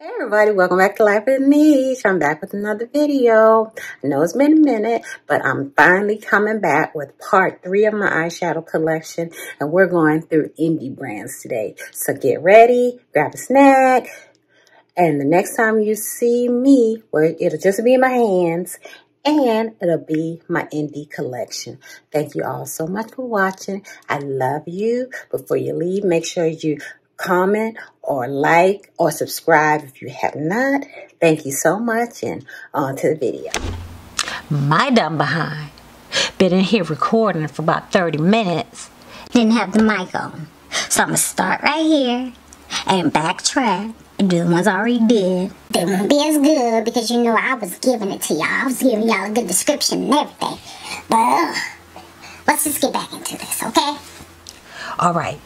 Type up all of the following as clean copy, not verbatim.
Hey everybody, welcome back to Life with Niche. I'm back with another video. I know it's been a minute, but I'm finally coming back with part 3 of my eyeshadow collection, and we're going through indie brands today. So get ready, grab a snack, and the next time you see me, well, it'll just be in my hands, and it'll be my indie collection. Thank you all so much for watching. I love you. Before you leave, make sure you comment or like or subscribe if you have not. Thank you so much, and on to the video. My dumb behind been in here recording for about 30 minutes. Didn't have the mic on. So I'm going to start right here and backtrack and do the ones I already did. They won't be as good because you know I was giving it to y'all. I was giving y'all a good description and everything. But let's just get back into this, okay? Alright,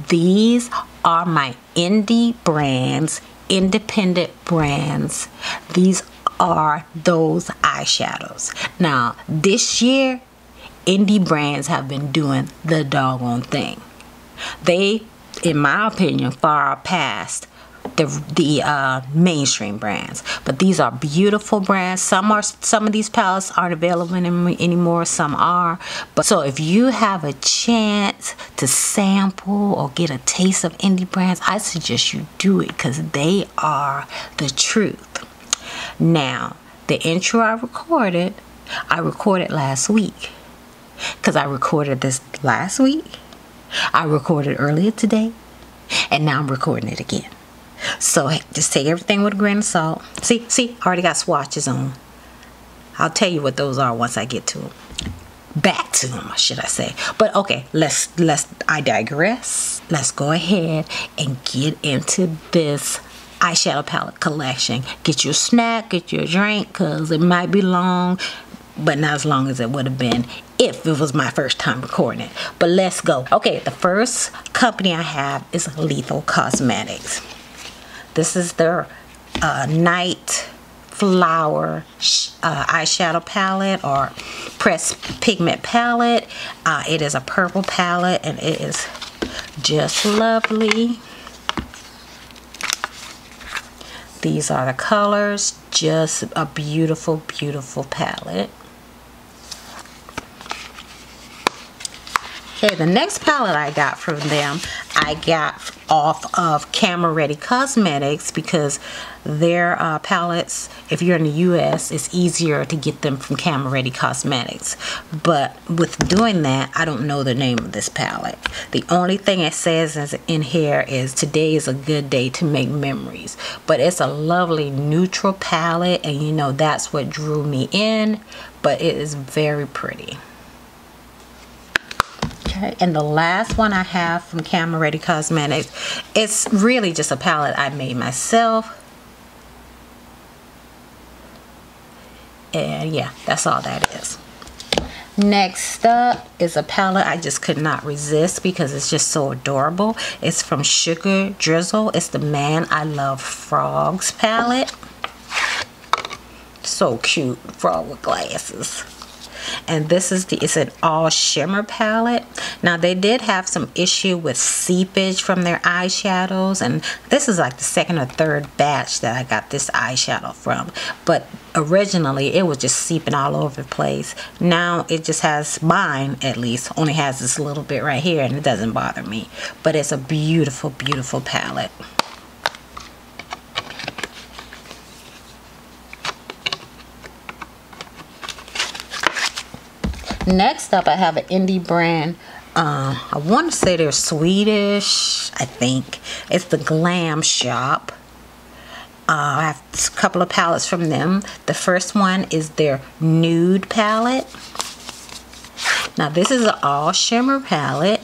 these are my indie brands, independent brands. These are those eyeshadows. Now, this year, indie brands have been doing the doggone thing. They, in my opinion, far past the mainstream brands, but these are beautiful brands. Some of these palettes aren't available anymore, some are. But so if you have a chance to sample or get a taste of indie brands, I suggest you do it because they are the truth. Now, the intro I recorded last week because I recorded this last week. I recorded earlier today, and now I'm recording it again. So just take everything with a grain of salt. See, I already got swatches on. I'll tell you what those are once I get to them. Back to them, should I say. But okay, I digress. Let's go ahead and get into this eyeshadow palette collection. Get your snack, get your drink, because it might be long, but not as long as it would have been if it was my first time recording it. But let's go. Okay, the first company I have is Lethal Cosmetics. This is their Night Flower eyeshadow palette or pressed pigment palette. It is a purple palette and it is just lovely. These are the colors. Just a beautiful, beautiful palette. Okay, the next palette I got from them, I got off of Camera Ready Cosmetics because their palettes, if you're in the US, it's easier to get them from Camera Ready Cosmetics. But with doing that, I don't know the name of this palette. The only thing it says in here is today is a good day to make memories. But it's a lovely neutral palette, and you know that's what drew me in. But it is very pretty. Okay, and the last one I have from Camera Ready Cosmetics, it's really just a palette I made myself. And yeah, that's all that is. Next up is a palette I just could not resist because it's just so adorable. It's from Sugar Drizzle. It's the Man I Love Frogs palette. So cute, frog with glasses. And this is it's an all shimmer palette. Now they did have some issue with seepage from their eyeshadows, and this is like the second or third batch that I got this eyeshadow from. But originally it was just seeping all over the place. Now it just has, mine at least, only has this little bit right here, and it doesn't bother me. But it's a beautiful, beautiful palette. Next up, I have an indie brand. I want to say they're Swedish, I think. It's the Glam Shop. I have a couple of palettes from them. The first one is their Nude palette. Now, this is an all shimmer palette.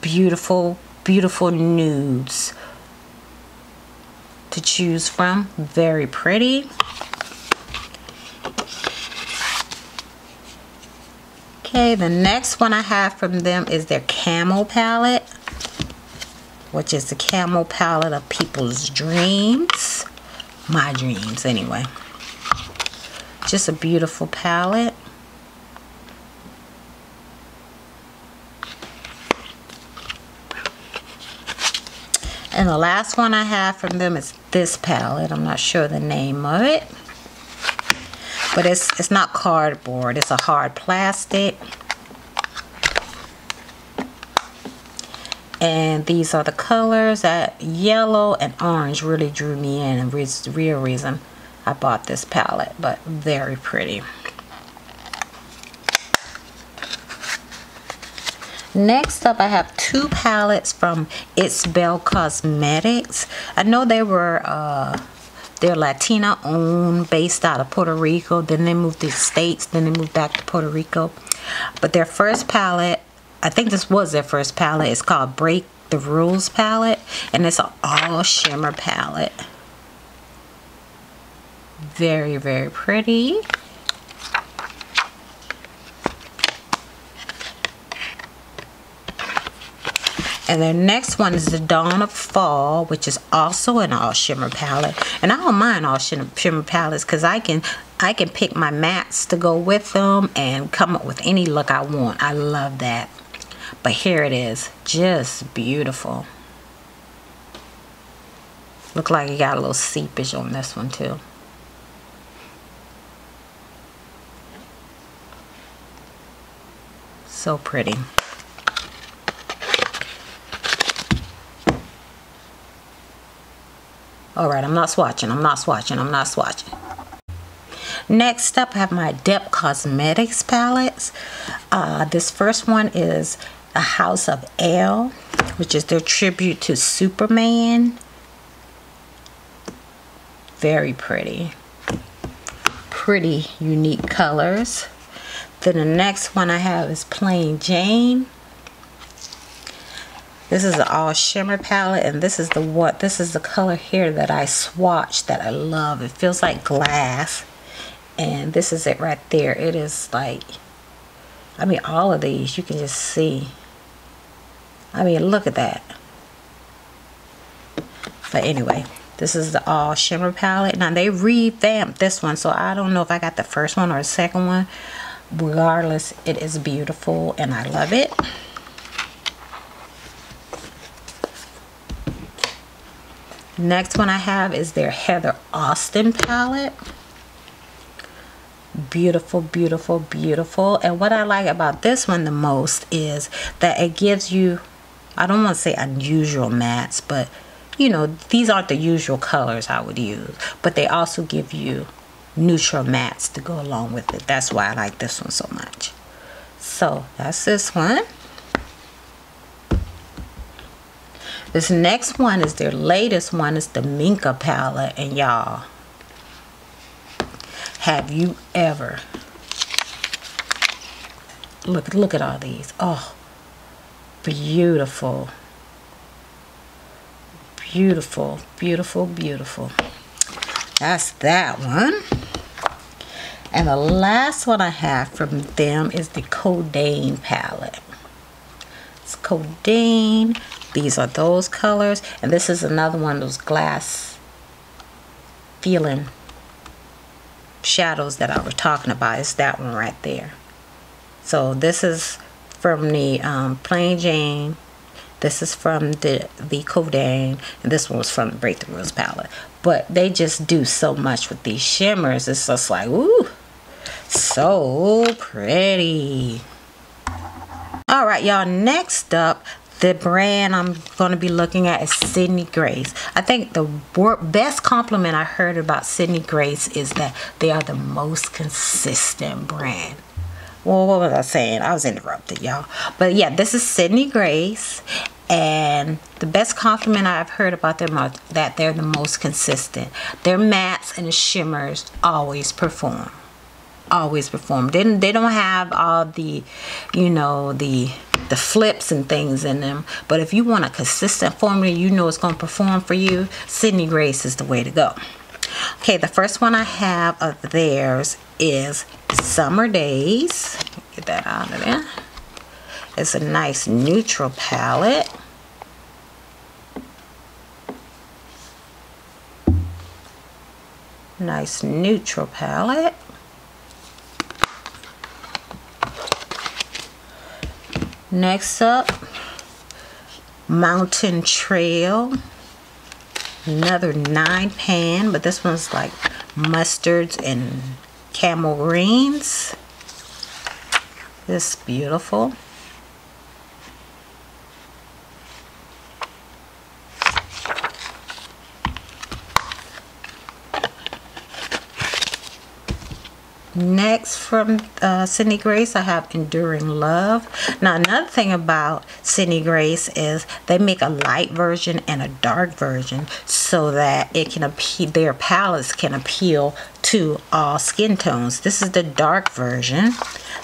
Beautiful, beautiful nudes to choose from. Very pretty. Okay, the next one I have from them is their Camel palette, which is the Camel palette of people's dreams. My dreams, anyway. Just a beautiful palette. And the last one I have from them is this palette. I'm not sure the name of it. But it's not cardboard. It's a hard plastic. And these are the colors. That yellow and orange really drew me in, and it's the real reason I bought this palette. But very pretty. Next up, I have two palettes from It's Belle Cosmetics. I know they were they're Latina owned, based out of Puerto Rico. Then they moved to the States. Then they moved back to Puerto Rico. But their first palette, I think this was their first palette. It's called Break the Rules palette, and it's an all shimmer palette. Very, very pretty. And their next one is the Dawn of Fall, which is also an all shimmer palette. And I don't mind all shimmer palettes because I can pick my mattes to go with them and come up with any look I want. I love that. But here it is, just beautiful. Look like it got a little seepage on this one too. So pretty. Alright, I'm not swatching. Next up, I have my Depth Cosmetics palettes. This first one is A House of Elle, which is their tribute to Superman. Very pretty. Pretty unique colors. Then the next one I have is Plain Jane. This is an all shimmer palette, and this is the color here that I swatched that I love. It feels like glass, and this is it right there. It is like, I mean, all of these you can just see. I mean, look at that. But anyway, this is the all shimmer palette. Now they revamped this one, so I don't know if I got the first one or the second one. Regardless, it is beautiful and I love it. Next one I have is their Heather Austin palette. Beautiful, beautiful, beautiful. And what I like about this one the most is that it gives you, I don't want to say unusual mattes, but you know, these aren't the usual colors I would use, but they also give you neutral mattes to go along with it. That's why I like this one so much. So that's this one. This next one is their latest one. Is the Minka palette. And y'all, have you ever, look at all these. Oh, beautiful, beautiful, beautiful, beautiful. That's that one. And the last one I have from them is the Codaine palette. It's Codaine. These are those colors, and this is another one of those glass feeling shadows that I was talking about. It's that one right there. So this is from the Plain Jane. This is from the Codaine, and this one was from the Break the Rules palette. But they just do so much with these shimmers. It's just like, ooh, so pretty. All right, y'all. Next up, the brand I'm going to be looking at is Sydney Grace. I think the best compliment I heard about Sydney Grace is that they are the most consistent brand. Well, what was I saying? I was interrupted, y'all. But yeah, this is Sydney Grace. And the best compliment I've heard about them are that they're the most consistent. Their mattes and the shimmers always perform. Always perform. They don't have all the, you know, the flips and things in them. But if you want a consistent formula, you know it's going to perform for you, Sydney Grace is the way to go. Okay, the first one I have of theirs is Summer Days. Get that out of there. It's a nice neutral palette. Nice neutral palette. Next up, Mountain Trail. Another 9 pan, but this one's like mustards and camel greens. This is beautiful. Next from Sydney Grace, I have Enduring Love. Now another thing about Sydney Grace is they make a light version and a dark version so that it can appeal, their palettes can appeal to all skin tones. This is the dark version,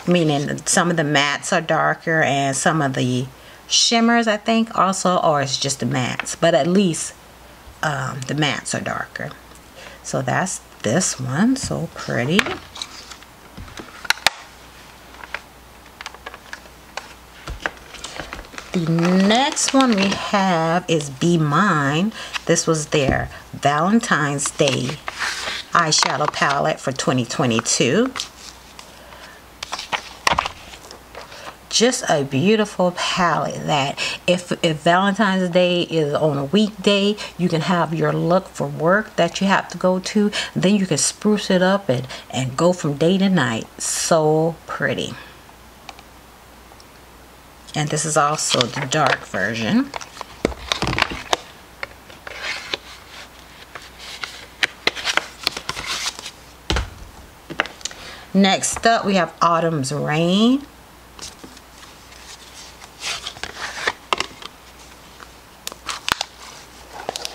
meaning some of the mattes are darker and some of the shimmers, I think, also, or it's just the mattes, but at least the mattes are darker. So that's this one, so pretty. The next one we have is Be Mine. This was their Valentine's Day eyeshadow palette for 2022. Just a beautiful palette that if Valentine's Day is on a weekday, you can have your look for work that you have to go to. Then you can spruce it up and go from day to night. So pretty. And this is also the dark version. Next up, we have Autumn's Rain.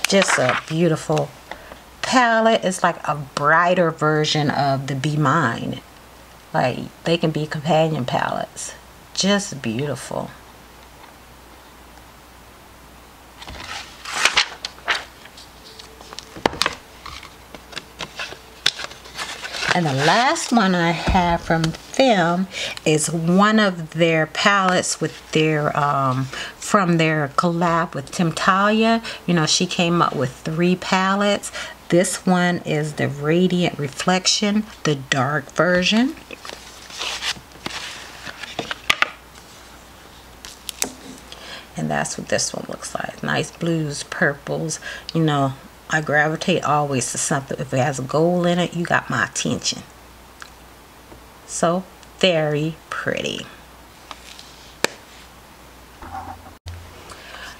Just a beautiful palette. It's like a brighter version of the Be Mine. Like, they can be companion palettes. Just beautiful. And the last one I have from them is one of their palettes with their from their collab with Timtalia. You know, she came up with 3 palettes. This one is the Radiant Reflection, the dark version. And that's what this one looks like. Nice blues, purples. You know, I gravitate always to something. If it has gold in it, you got my attention. So very pretty.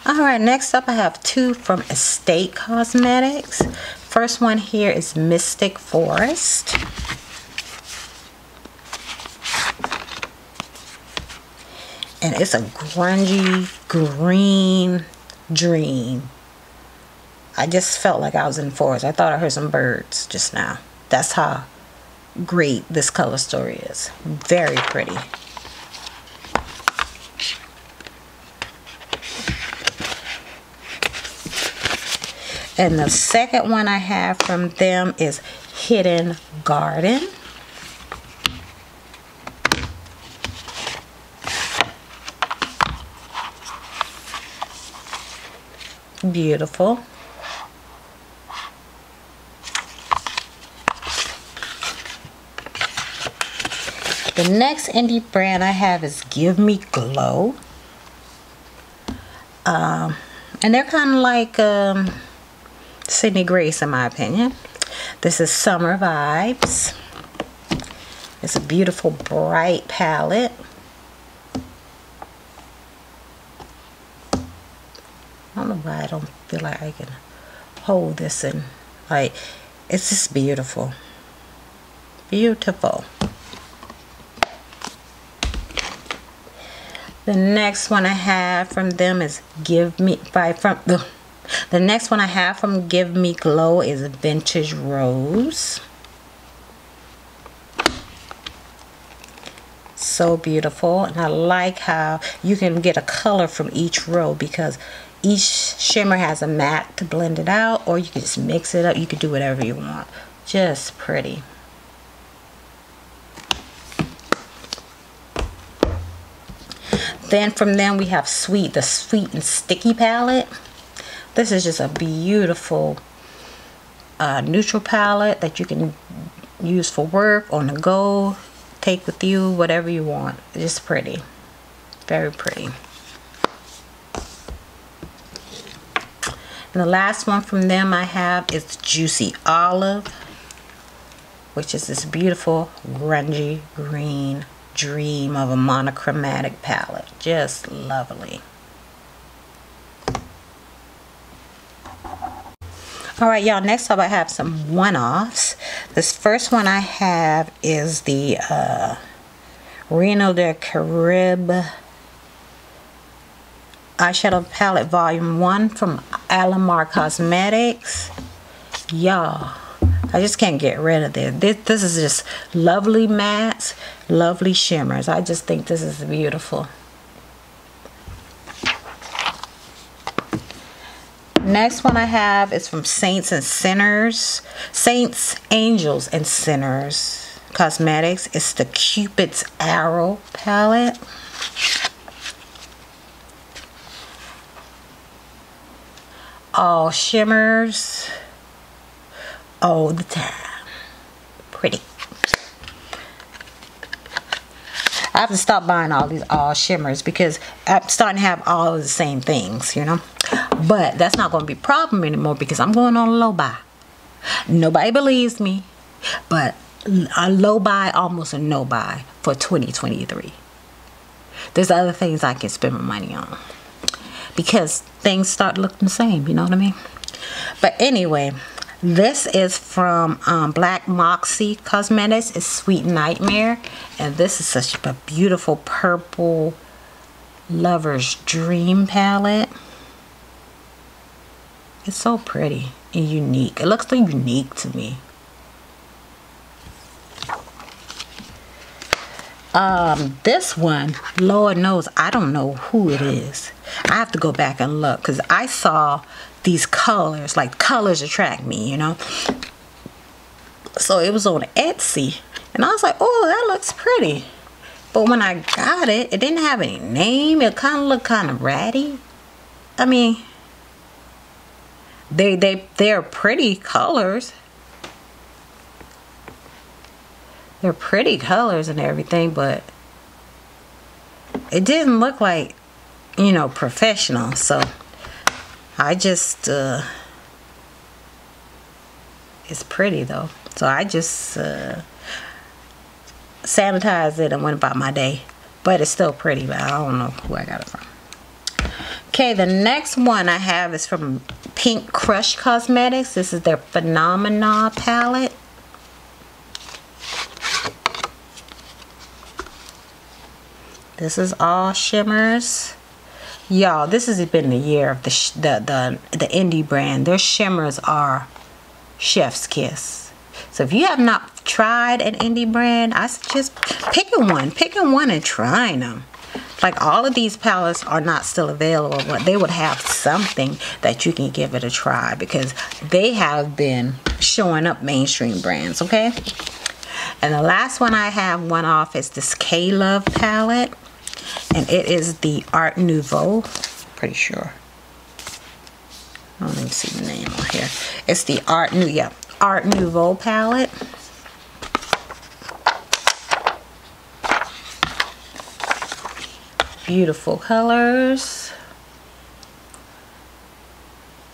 Alright, next up I have 2 from Estate Cosmetics. First one here is Mystic Forest. And it's a grungy green dream. I just felt like I was in the forest. I thought I heard some birds just now. That's how great this color story is. Very pretty. And the second one I have from them is Hidden Garden. Beautiful. The next indie brand I have is Give Me Glow. And they're kind of like Sydney Grace in my opinion. This is Summer Vibes. It's a beautiful bright palette. I don't know why I don't feel like I can hold this and like, it's just beautiful. Beautiful. The next one I have from them is the next one I have from Give Me Glow is Vintage Rose. So beautiful, and I like how you can get a color from each row because each shimmer has a matte to blend it out, or you can just mix it up. You can do whatever you want. Just pretty. Then from them we have the Sweet and Sticky palette. This is just a beautiful neutral palette that you can use for work, on the go, take with you, whatever you want. Just pretty. Very pretty. And the last one from them I have is Juicy Olive, which is this beautiful grungy green dream of a monochromatic palette. Just lovely. Alright, y'all, next up I have some one-offs. This first one I have is the Reno de Caribe Eyeshadow Palette Volume 1 from Alamar Cosmetics. Y'all, I just can't get rid of this. This is just lovely mattes, lovely shimmers. I just think this is beautiful. Next one I have is from Saints, Angels and Sinners Cosmetics. It's the Cupid's Arrow palette. All shimmers all the time. Pretty. I have to stop buying all these all shimmers because I'm starting to have all of the same things, you know. But that's not going to be a problem anymore because I'm going on a low buy. Nobody believes me, but a low buy, almost a no buy for 2023. There's other things I can spend my money on because things start looking the same, you know what I mean? But anyway, this is from Black Moxie Cosmetics. It's Sweet Nightmare, and this is such a beautiful purple Lover's Dream palette. It's so pretty and unique. It looks so unique to me. This one, Lord knows, I don't know who it is. I have to go back and look because I saw these colors, like colors attract me, you know. So it was on Etsy and I was like, oh, that looks pretty. But when I got it, it didn't have any name. It kind of looked kind of ratty. I mean, they're pretty colors. They're pretty colors and everything, but it didn't look like, you know, professional. So I just it's pretty though. So I just sanitized it and went about my day. But it's still pretty, but I don't know who I got it from. Okay, the next one I have is from Pink Crush Cosmetics. This is their Phenomena palette. This is all shimmers. Y'all, this has been the year of the indie brand. Their shimmers are chef's kiss. So if you have not tried an indie brand, I suggest picking one and trying them. Like, all of these palettes are not still available, but they would have something that you can give it a try because they have been showing up mainstream brands, okay? And the last one I have one off is this K-Love palette. And it is the Art Nouveau. Pretty sure. I don't even see the name on here. It's the Art Nouveau palette. Beautiful colors.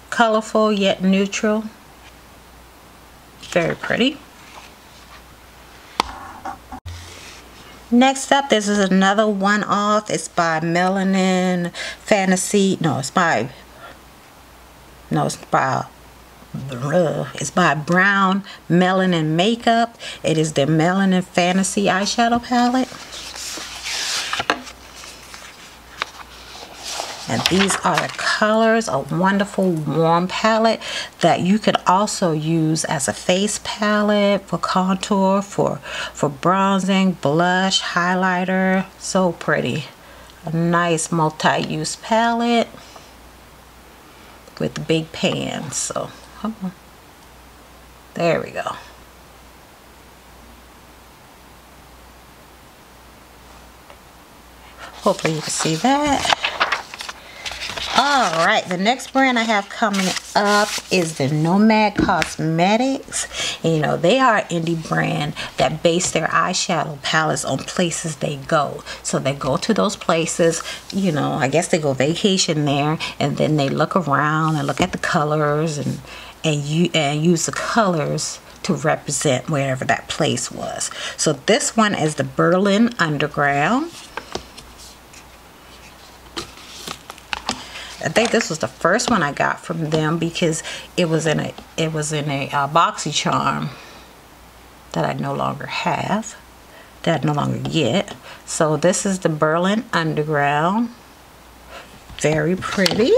Colorful yet neutral. Very pretty. Next up, this is another one-off. It's by Melanin Fantasy. It's by Brown Melanin Makeup. It is the Melanin Fantasy eyeshadow palette. And these are the colors, a wonderful warm palette that you could also use as a face palette for contour, for bronzing, blush, highlighter. So pretty. A nice multi-use palette with big pans. So, come on. There we go. Hopefully you can see that. All right, the next brand I have coming up is the Nomad Cosmetics. And, you know, they are an indie brand that base their eyeshadow palettes on places they go. So they go to those places, you know, I guess they go vacation there, and then they look around and look at the colors and use the colors to represent wherever that place was. So this one is the Berlin Underground. I think this was the first one I got from them because it was in a BoxyCharm that I no longer have, that I no longer get. So this is the Berlin Underground. Very pretty.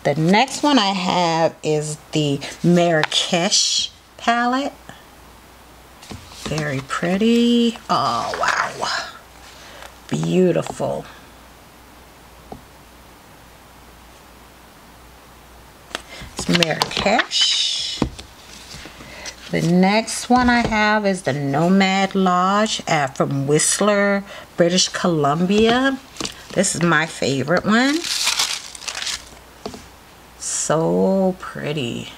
The next one I have is the Marrakesh palette. Very pretty. Oh wow. Beautiful. It's Marrakesh. The next one I have is the Nomad Lodge from Whistler, British Columbia. This is my favorite one. So pretty.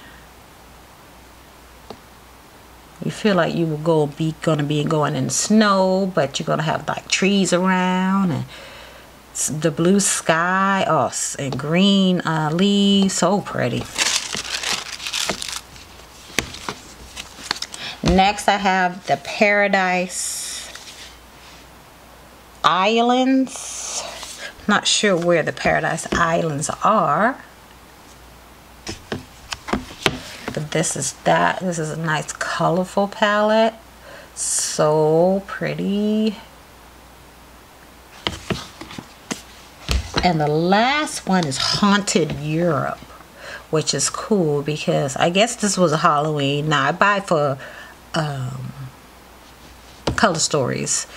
You feel like you will gonna be going in snow, but you're gonna have like trees around and the blue sky, oh, and green leaves. So pretty. Next, I have the Paradise Islands. Not sure where the Paradise Islands are. But this is that. This is a nice colorful palette. So pretty. And the last one is Haunted Europe, which is cool because I guess this was a Halloween. Now I buy for Color Stories.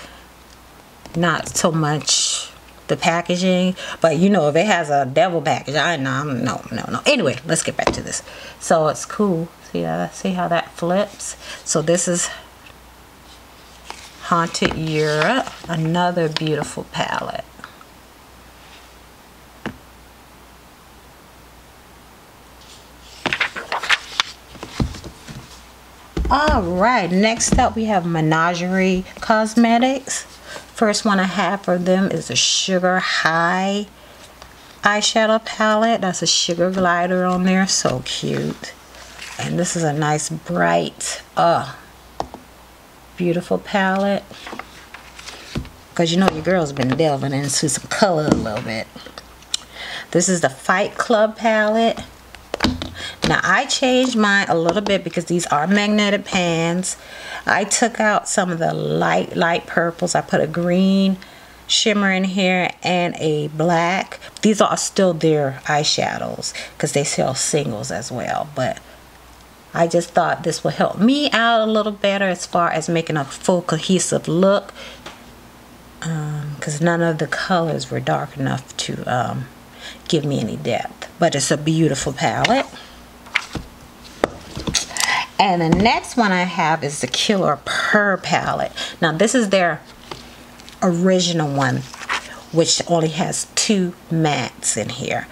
Not so much the packaging, but you know, if it has a devil package, I know, no. Anyway, let's get back to this. So it's cool. See how that flips. So this is Haunted Europe, another beautiful palette. All right, next up we have Menagerie Cosmetics. First one I have for them is the Sugar High eyeshadow palette. That's a sugar glider on there. So cute. And this is a nice bright, beautiful palette. Because you know your girl's been delving into some color a little bit. This is the Fight Club palette. Now I changed mine a little bit because these are magnetic pans. I took out some of the light purples. I put a green shimmer in here and a black. These are still their eyeshadows because they sell singles as well. But I just thought this would help me out a little better as far as making a full cohesive look. Because none of the colors were dark enough to give me any depth. But it's a beautiful palette. And the next one I have is the Killer Purr palette. Now this is their original one, which only has 2 mattes in here.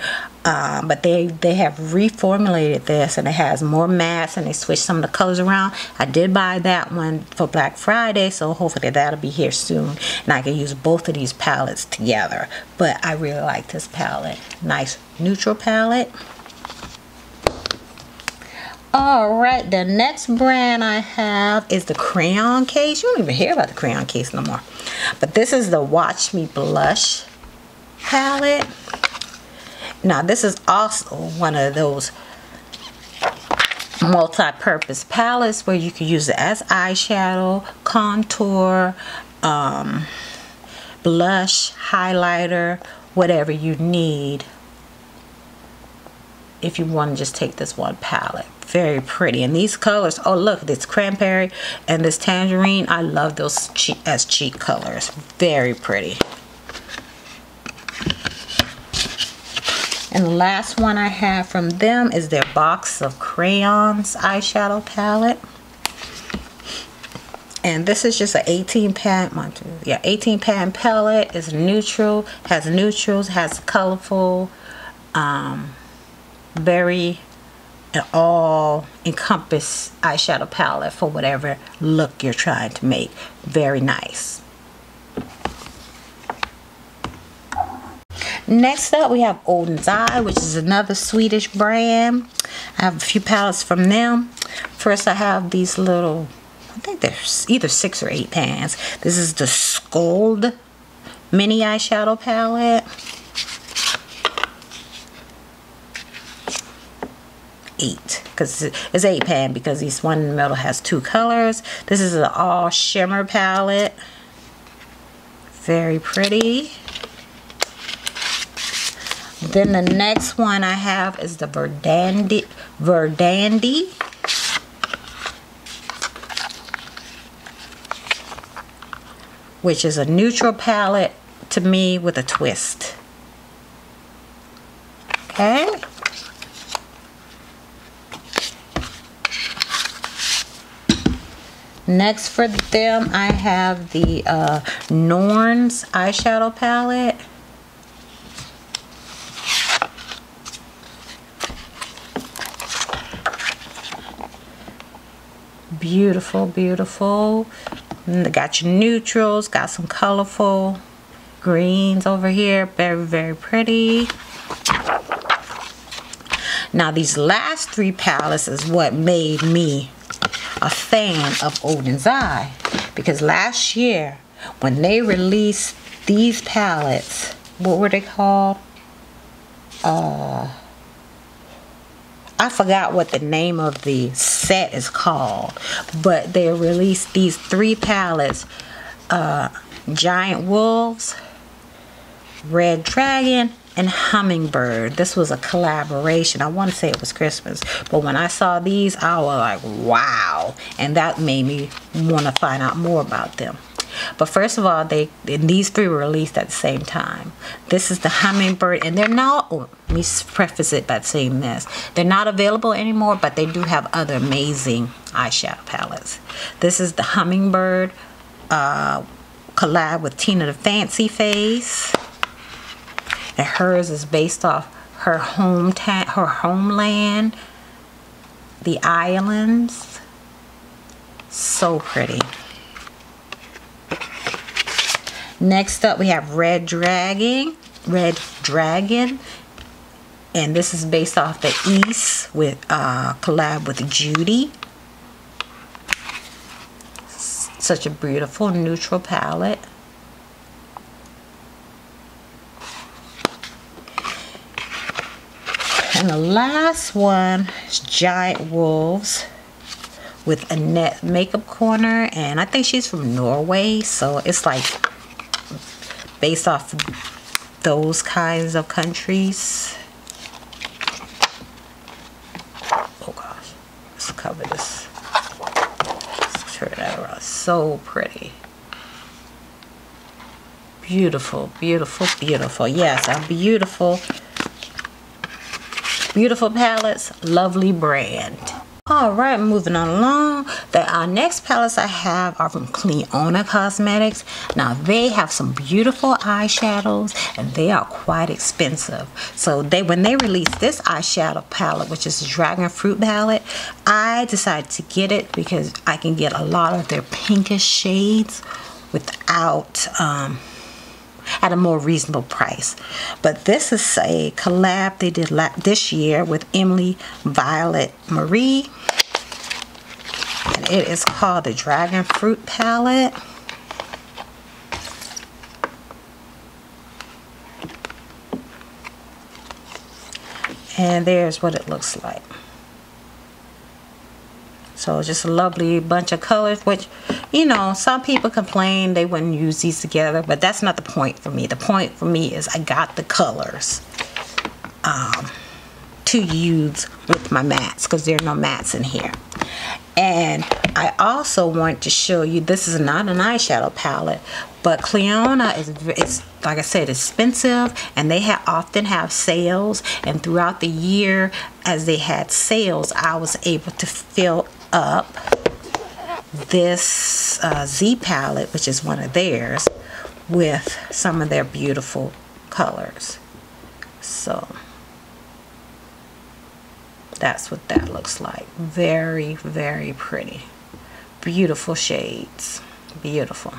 But they have reformulated this and it has more mattes and they switched some of the colors around. I did buy that one for Black Friday, so hopefully that'll be here soon and I can use both of these palettes together. But I really like this palette. Nice neutral palette. Alright, the next brand I have is the crayon case. You don't even hear about the crayon case no more. But this is the Watch Me Blush palette. Now this is also one of those multi-purpose palettes where you can use it as eyeshadow, contour, blush, highlighter, whatever you need. If you want to just take this one palette. Very pretty. And these colors, oh look, this cranberry and this tangerine, I love those as cheek colors. Very pretty. And the last one I have from them is their Box of Crayons eyeshadow palette. And this is just an 18 pan, 18 pan palette. It's neutral, has neutrals, has colorful, very all encompass eyeshadow palette for whatever look you're trying to make. Very nice. Next up, we have Odin's Eye, which is another Swedish brand. I have a few palettes from them. First, I have these little, I think there's either 6 or 8 pans. This is the Scold mini eyeshadow palette. 8, because it's 8 pan, because this one in the middle has 2 colors. This is an all shimmer palette. Very pretty. Then the next one I have is the Verdandi, which is a neutral palette to me with a twist. Okay. Next for them, I have the Norns eyeshadow palette. Beautiful, beautiful. And got your neutrals, got some colorful greens over here. Very, very pretty. Now these last 3 palettes is what made me a fan of Odin's Eye, because last year when they released these palettes, what were they called? I forgot what the name of the set is called, but they released these 3 palettes, Giant Wolves, Red Dragon, and Hummingbird. This was a collaboration. I want to say it was Christmas, but when I saw these, I was like, wow, and that made me want to find out more about them. But first of all, these 3 were released at the same time. This is the Hummingbird, and they're not, let me preface it by saying this, they're not available anymore, but they do have other amazing eyeshadow palettes. This is the Hummingbird collab with Tina the Fancy Face. And hers is based off her homeland, the islands. So pretty. Next up, we have Red Dragon, and this is based off the East with collab with Judy. Such a beautiful neutral palette. And the last one is Giant Wolves with Annette Makeup Corner, and I think she's from Norway, so it's like based off those kinds of countries. Oh gosh, let's cover this. Let's turn that around. So pretty. Beautiful, beautiful, beautiful. Yes, a beautiful, beautiful palettes. Lovely brand. Alright, moving on along. Our next palettes I have are from Cleona Cosmetics. Now they have some beautiful eyeshadows and they are quite expensive. So when they released this eyeshadow palette, which is a Dragon Fruit palette, I decided to get it because I can get a lot of their pinkish shades without at a more reasonable price. But this is a collab they did this year with Emily Violet Marie, and it is called the Dragon Fruit palette. And there's what it looks like. So just a lovely bunch of colors, which, you know, some people complain they wouldn't use these together, but that's not the point for me. The point for me is I got the colors to use with my mattes, because there are no mattes in here. And I also want to show you, this is not an eyeshadow palette, but Cleona is like I said, expensive, and they often have sales. And throughout the year, as they had sales, I was able to fill up this Z palette, which is one of theirs, with some of their beautiful colors. So that's what that looks like. Very, very pretty. Beautiful shades. Beautiful.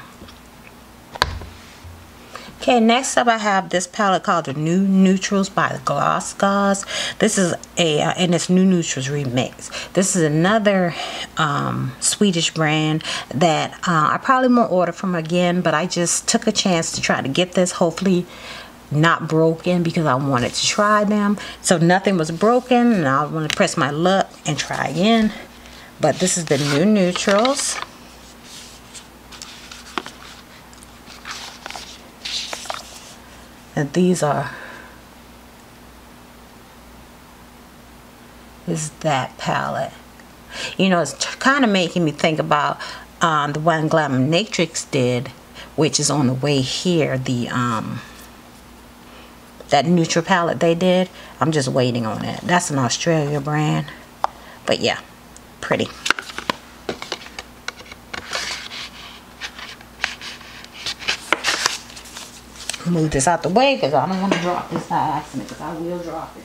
Okay, next up I have this palette called the New Neutrals by the Gloss Gods. This is and it's New Neutrals Remix. This is another Swedish brand that I probably won't order from again, but I just took a chance to try to get this, hopefully not broken, because I wanted to try them. So nothing was broken, and I want to press my luck and try again. But this is the New Neutrals. And these is that palette. You know, it's kind of making me think about the one Glamour Matrix did, which is on the way here, the that neutral palette they did. I'm just waiting on it. That's an Australia brand. But yeah, pretty. Move this out the way because I don't want to drop this by accident, because I will drop it.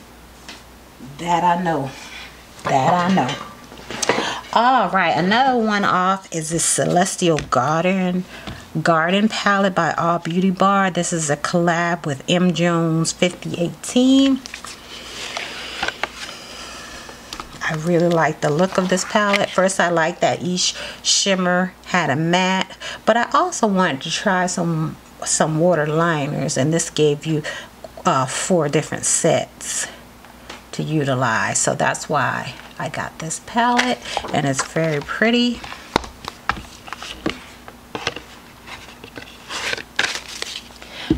That I know. That I know. Alright, another one off is this Celestial Garden palette by All Beauty Bar. This is a collab with M. Jones 5018. I really like the look of this palette. First, I like that each shimmer had a matte, but I also wanted to try some water liners, and this gave you 4 different sets to utilize. So that's why I got this palette, and it's very pretty.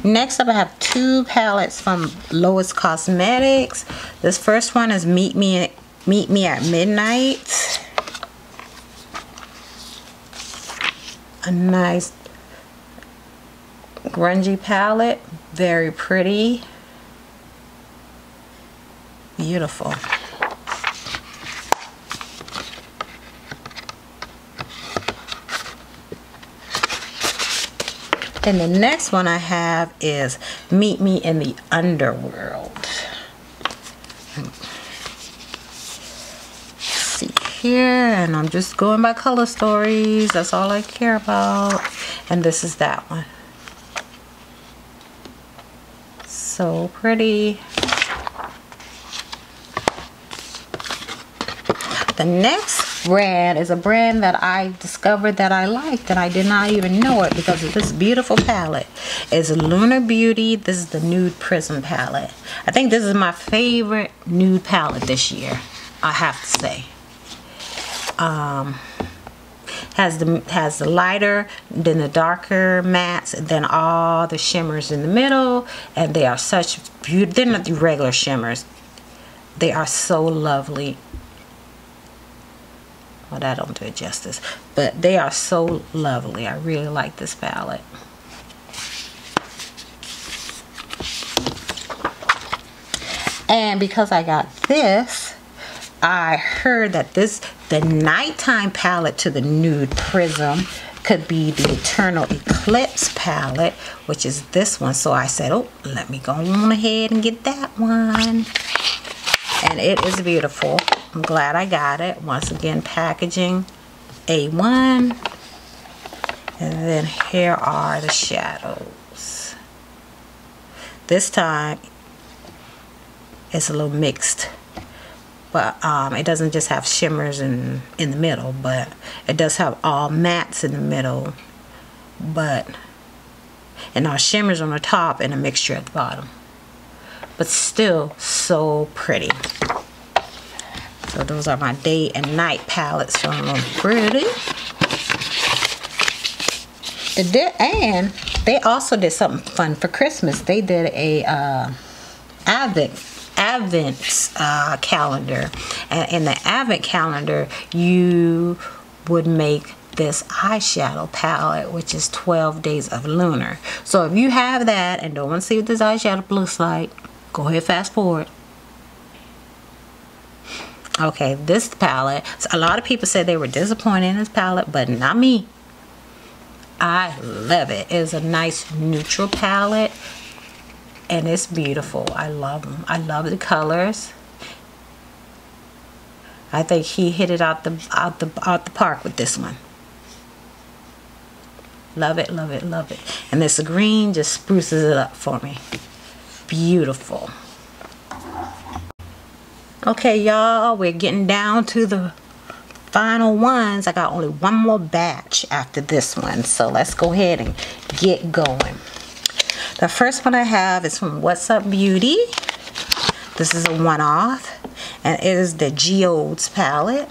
Next up, I have 2 palettes from Lois Cosmetics. This first one is Meet Me at Midnight. A nice grungy palette, very pretty, beautiful. Then the next one I have is Meet Me in the Underworld. See here, and I'm just going by color stories. That's all I care about. And this is that one. So pretty. The next brand is a brand that I discovered that I liked, and I did not even know it because of this beautiful palette. It's Lunar Beauty. This is the Nude Prism palette. I think this is my favorite nude palette this year, I have to say. Has the lighter, then the darker mattes, and then all the shimmers in the middle, and they are such beautiful. They're not the regular shimmers. They are so lovely. Well, that don't do it justice, but they are so lovely. I really like this palette. And because I got this, I heard that the nighttime palette to the Nude Prism could be the Eternal Eclipse palette, which is this one. So I said, oh, let me go on ahead and get that one. And it is beautiful. I'm glad I got it. Once again, packaging A1. And then here are the shadows. This time, it's a little mixed. But it doesn't just have shimmers in the middle, but it does have all mattes in the middle, and our shimmers on the top and a mixture at the bottom. But still so pretty. So those are my day and night palettes from Pretty. And they also did something fun for Christmas. They did a Advent calendar. And in the Advent calendar, you would make this eyeshadow palette, which is 12 days of lunar. So if you have that and don't want to see what this eyeshadow looks like, go ahead, fast forward. Okay, this palette, a lot of people said they were disappointed in this palette, but not me. I love it. It's a nice neutral palette, and it's beautiful. I love them. I love the colors. I think he hit it out the park with this one. Love it, love it, love it. And this green just spruces it up for me. Beautiful. Okay, y'all, we're getting down to the final ones. I got only one more batch after this one, so let's go ahead and get going. The first one I have is from What's Up Beauty. This is a one-off, and it is the Geodes palette.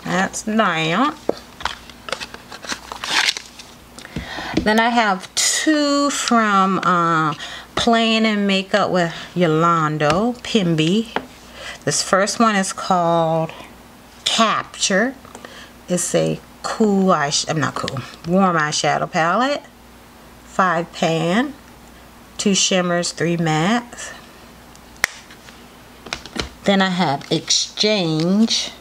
That's that. Then I have two from Playing in Makeup with Yolando Pimby. This first one is called Capture. It's a warm eyeshadow palette. 5 pan, 2 shimmers, 3 mattes. Then I have Exchange.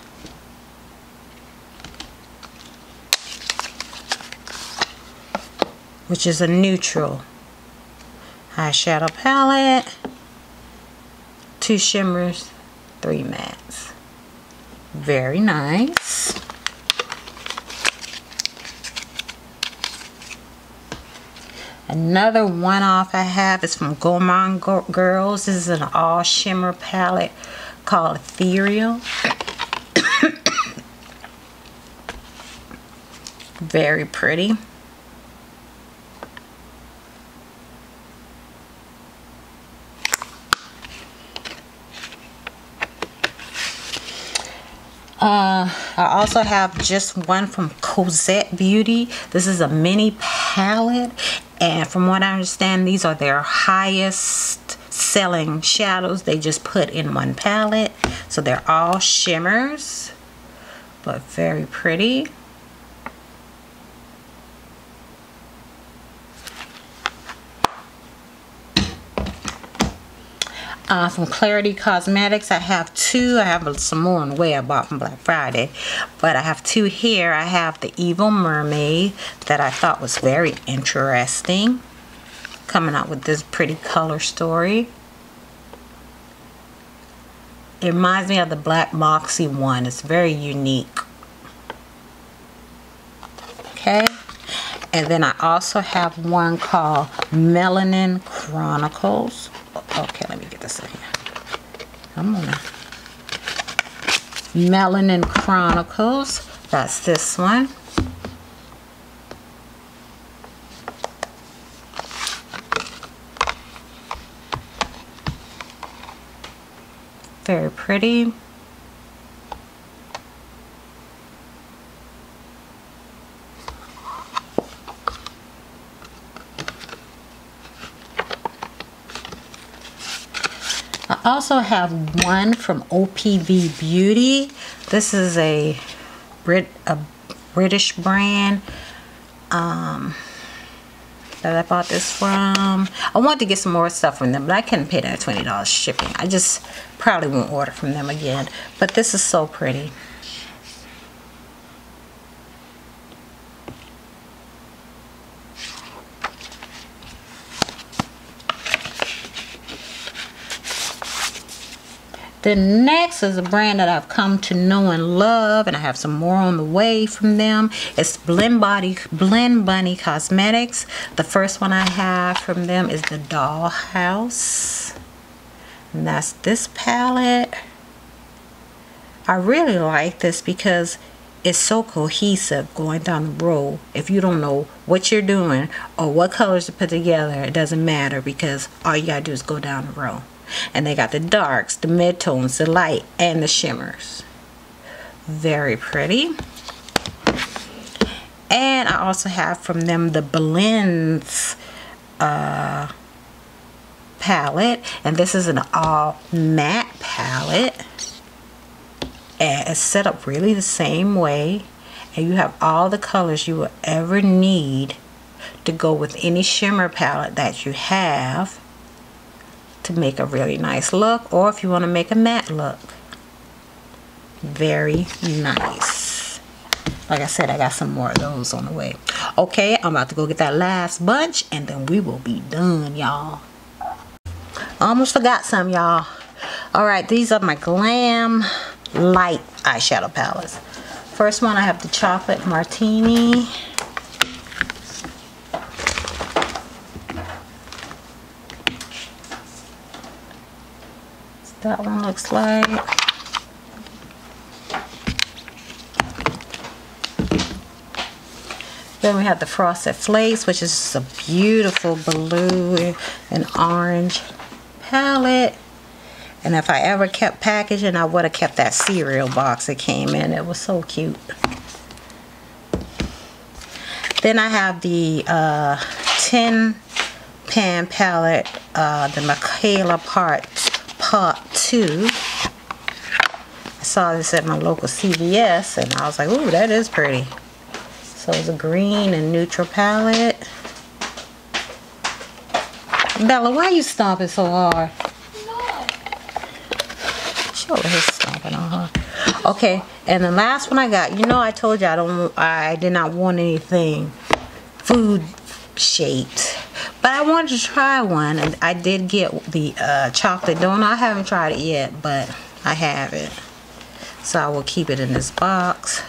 Which is a neutral eyeshadow palette, 2 shimmers, 3 mattes. Very nice. Another one-off I have is from Gourmand Girls. This is an all shimmer palette called Ethereal. Very pretty. I also have just one from Cosette Beauty. This is a mini palette, and from what I understand, these are their highest selling shadows they just put in one palette. So they're all shimmers, but very pretty. From Clarity Cosmetics, I have two. I have some more on the way I bought from Black Friday, but I have two here. I have the Evil Mermaid that I thought was very interesting, coming out with this pretty color story. It reminds me of the Black Moxie one. It's very unique. Okay, and then I also have one called Melanin Chronicles. Okay, let me get this in here. Come on. Melanin Chronicles. That's this one. Very pretty. I also have one from OPV Beauty. This is a British brand that I bought this from. I wanted to get some more stuff from them, but I couldn't pay that $20 shipping. I just probably won't order from them again. But this is so pretty. Then next is a brand that I've come to know and love, and I have some more on the way from them. It's Blend Bunny Cosmetics. The first one I have from them is the Dollhouse, and that's this palette. I really like this because it's so cohesive going down the road. If you don't know what you're doing or what colors to put together, it doesn't matter, because all you gotta do is go down the road. And they got the darks, the midtones, the light, and the shimmers. Very pretty. And I also have from them the Blends palette. And this is an all matte palette. And it's set up really the same way. And you have all the colors you will ever need to go with any shimmer palette that you have to make a really nice look, or if you want to make a matte look. Very nice. Like I said, I got some more of those on the way. Okay, I'm about to go get that last bunch and then we will be done, y'all. Almost forgot some, y'all. Alright, these are my Glam Light eyeshadow palettes. First one, I have the Chocolate Martini. That one looks like. Then we have the Frosted Flakes, which is a beautiful blue and orange palette. And if I ever kept packaging, I would have kept that cereal box it came in. It was so cute. Then I have the 10 pan palette, the Michaela Part 2. I saw this at my local CVS and I was like, ooh, that is pretty. So it's a green and neutral palette. Bella, why are you stomping so hard? Show her his stomping on her. Okay, and the last one I got, you know, I told you I did not want anything food shaped, but I wanted to try one, and I did get the chocolate donut. I haven't tried it yet, but I have it, so I will keep it in this box.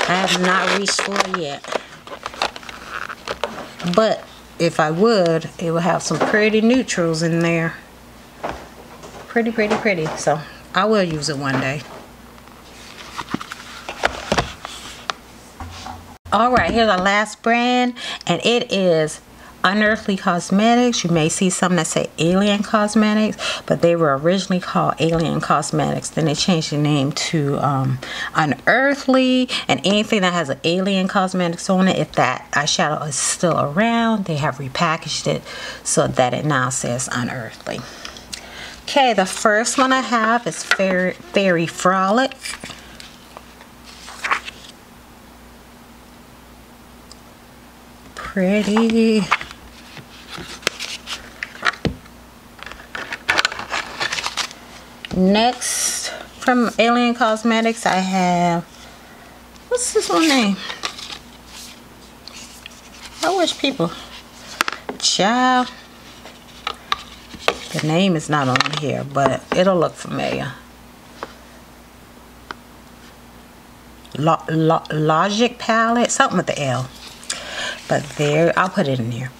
I have not reached for it yet, but if I would, it would have some pretty neutrals in there. Pretty, pretty, pretty. So I will use it one day. Alright, here's our last brand, and it is Unearthly Cosmetics. You may see some that say Alien Cosmetics, but they were originally called Alien Cosmetics. Then they changed the name to Unearthly, and anything that has an Alien Cosmetics on it, if that eyeshadow is still around, they have repackaged it so that it now says Unearthly. Okay, the first one I have is Fairy Frolic. Pretty. Next, from Alien Cosmetics, I have, what's this one name? I wish people, child. The name is not on here, but it'll look familiar. Logic palette, something with the L. But there, I'll put it in here.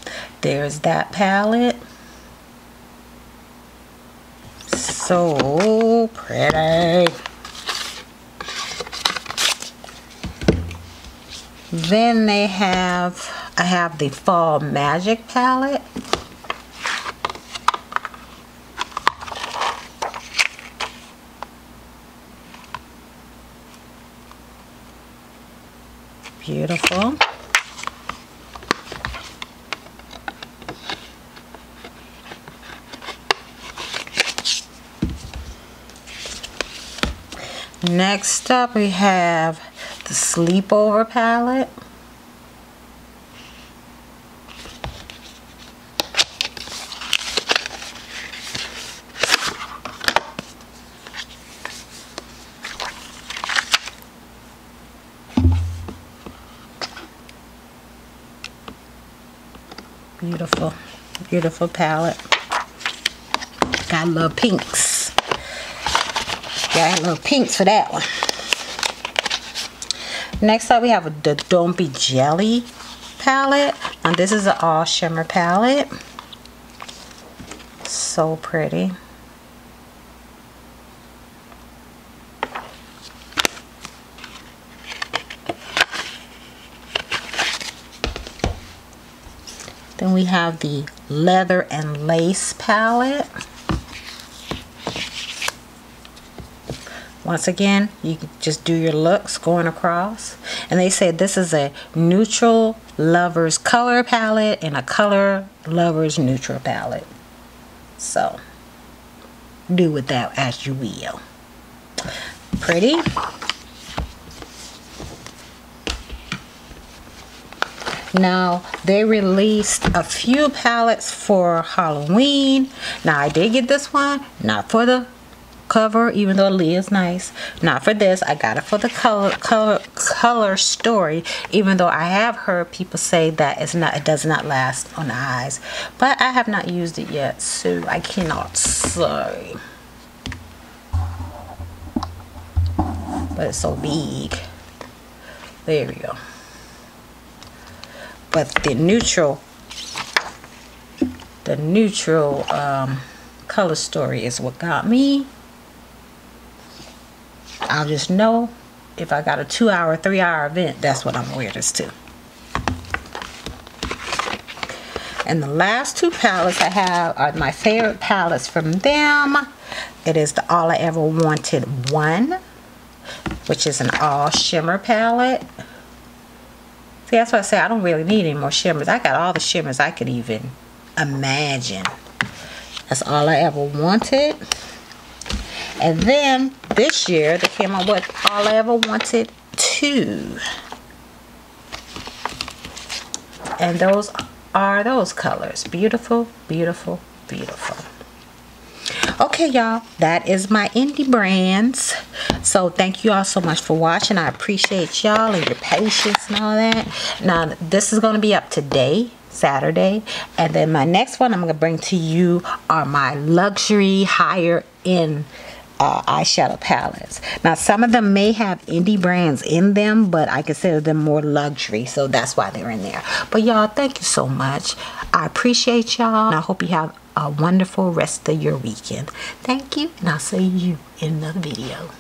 There's that palette. So pretty. Then I have the Fall Magic palette. Beautiful. Next up we have the Sleepover palette. Beautiful, beautiful palette. Got a little pinks. Got a little pinks for that one. Next up we have the Don't Be Jelly palette. And this is an all shimmer palette. So pretty. Then we have the Leather and Lace palette. Once again, you can just do your looks going across. And they say this is a neutral lovers color palette and a color lovers neutral palette. So, do with that as you will. Pretty. Now, they released a few palettes for Halloween. Now, I did get this one, not for the cover, even though Lee is nice. Not for this. I got it for the color story, even though I have heard people say that it does not last on the eyes. But I have not used it yet, so I cannot say. But it's so big. There we go. But the neutral color story is what got me. I'll just know if I got a 2-hour, 3-hour event, that's what I'm gonna wear this to. And the last two palettes I have are my favorite palettes from them. It is the All I Ever Wanted 1, which is an all shimmer palette. See, that's why I say I don't really need any more shimmers. I got all the shimmers I could even imagine. That's All I Ever Wanted. And then this year they came out with All I Ever Wanted 2. And those are those colors. Beautiful, beautiful, beautiful. Okay, y'all, that is my indie brands. So thank you all so much for watching. I appreciate y'all and your patience and all that. Now, this is going to be up today, Saturday, and then my next one I'm going to bring to you are my luxury higher end eyeshadow palettes. Now, some of them may have indie brands in them, but I consider them more luxury, so that's why they're in there. But y'all, thank you so much. I appreciate y'all, and I hope you have a wonderful rest of your weekend. Thank you, and I'll see you in another video.